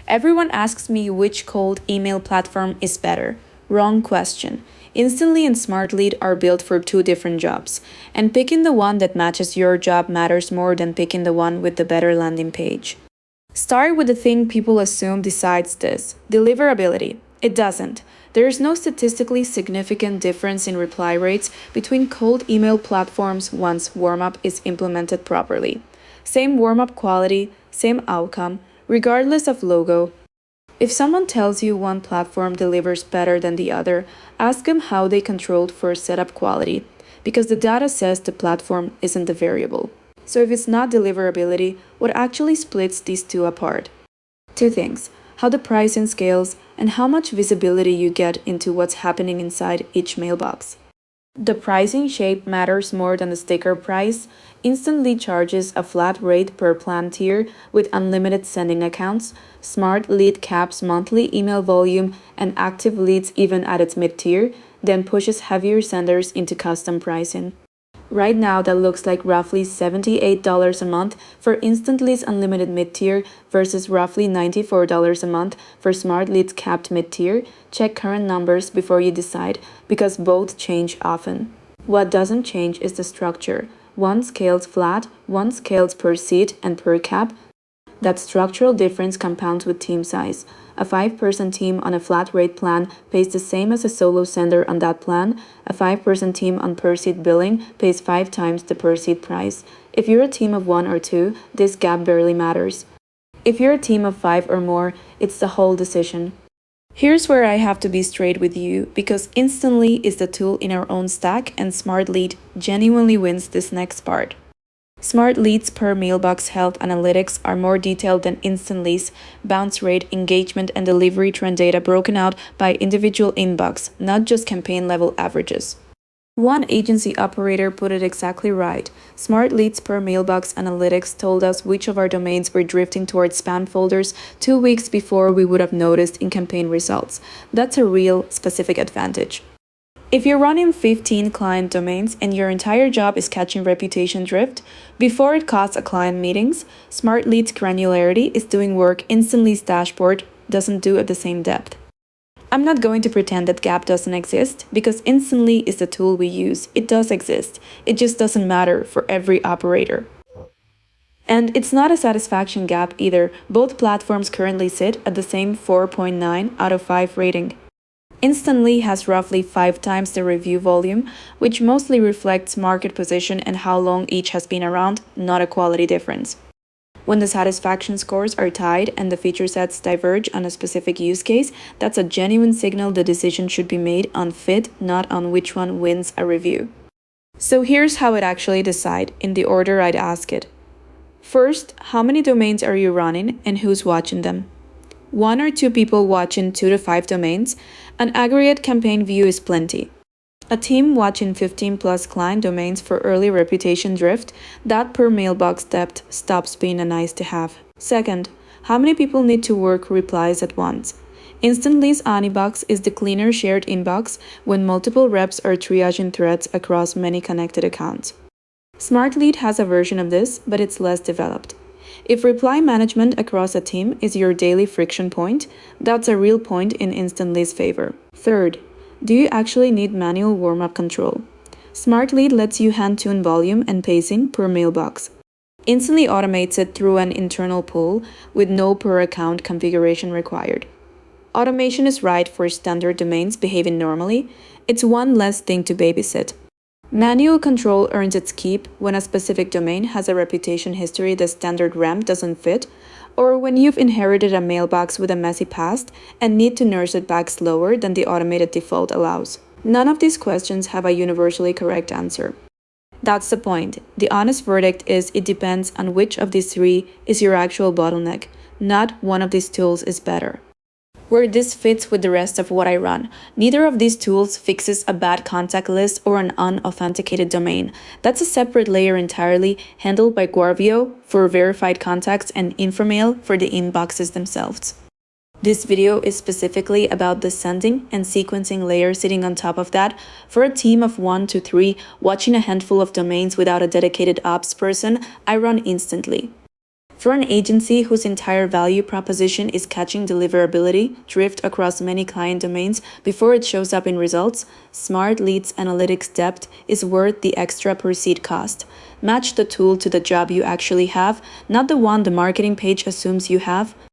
Everyone asks me which cold email platform is better. Wrong question. Instantly and Smartlead are built for two different jobs, and picking the one that matches your job matters more than picking the one with the better landing page. Start with the thing people assume decides this: deliverability. It doesn't. There is no statistically significant difference in reply rates between cold email platforms once warmup is implemented properly. Same warmup quality, same outcome, regardless of logo. If someone tells you one platform delivers better than the other, ask them how they controlled for setup quality, because the data says the platform isn't the variable. So if it's not deliverability, what actually splits these two apart? Two things: how the pricing scales and how much visibility you get into what's happening inside each mailbox. The pricing shape matters more than the sticker price. Instantly charges a flat rate per plan tier with unlimited sending accounts. Smartlead caps monthly email volume and active leads even at its mid-tier, then pushes heavier senders into custom pricing. Right now, that looks like roughly $78 a month for Instantly's unlimited mid-tier versus roughly $94 a month for Smartlead's capped mid-tier. Check current numbers before you decide, because both change often. What doesn't change is the structure. One scales flat, one scales per seat and per cap. That structural difference compounds with team size. A 5-person team on a flat rate plan pays the same as a solo sender on that plan. A 5-person team on per-seat billing pays 5 times the per-seat price. If you're a team of 1 or 2, this gap barely matters. If you're a team of 5 or more, it's the whole decision. Here's where I have to be straight with you, because Instantly is the tool in our own stack and Smartlead genuinely wins this next part. Smartlead's per-mailbox health analytics are more detailed than Instantly's bounce rate, engagement, and delivery trend data broken out by individual inbox, not just campaign-level averages. One agency operator put it exactly right. Smartlead's per-mailbox analytics told us which of our domains were drifting towards spam folders 2 weeks before we would have noticed in campaign results. That's a real, specific advantage. If you're running 15 client domains and your entire job is catching reputation drift, before it costs a client meetings, Smartlead's granularity is doing work Instantly's dashboard doesn't do at the same depth. I'm not going to pretend that gap doesn't exist, because Instantly is the tool we use. It does exist. It just doesn't matter for every operator. And it's not a satisfaction gap either. Both platforms currently sit at the same 4.9 out of 5 rating. Instantly has roughly 5 times the review volume, which mostly reflects market position and how long each has been around, not a quality difference. When the satisfaction scores are tied and the feature sets diverge on a specific use case, that's a genuine signal the decision should be made on fit, not on which one wins a review. So here's how I'd actually decide, in the order I'd ask it. First, how many domains are you running and who's watching them? 1 or 2 people watching 2 to 5 domains, an aggregate campaign view is plenty. A team watching 15 plus client domains for early reputation drift, that per mailbox depth stops being a nice to have. Second, how many people need to work replies at once? Instantly's Anibox is the cleaner shared inbox when multiple reps are triaging threads across many connected accounts. Smartlead has a version of this, but it's less developed. If reply management across a team is your daily friction point, that's a real point in Instantly's favor. Third, do you actually need manual warm-up control? Smartlead lets you hand-tune volume and pacing per mailbox. Instantly automates it through an internal pool with no per-account configuration required. Automation is right for standard domains behaving normally. It's one less thing to babysit. Manual control earns its keep when a specific domain has a reputation history the standard RAM doesn't fit, or when you've inherited a mailbox with a messy past and need to nurse it back slower than the automated default allows. None of these questions have a universally correct answer. That's the point. The honest verdict is it depends on which of these 3 is your actual bottleneck, not one of these tools is better. Where this fits with the rest of what I run. Neither of these tools fixes a bad contact list or an unauthenticated domain. That's a separate layer entirely, handled by Quarvio for verified contacts and Informail for the inboxes themselves. This video is specifically about the sending and sequencing layer sitting on top of that for a team of 1 to 3 watching a handful of domains without a dedicated ops person. I run Instantly. For an agency whose entire value proposition is catching deliverability drift across many client domains before it shows up in results, Smartlead's analytics depth is worth the extra per seat cost. Match the tool to the job you actually have, not the one the marketing page assumes you have.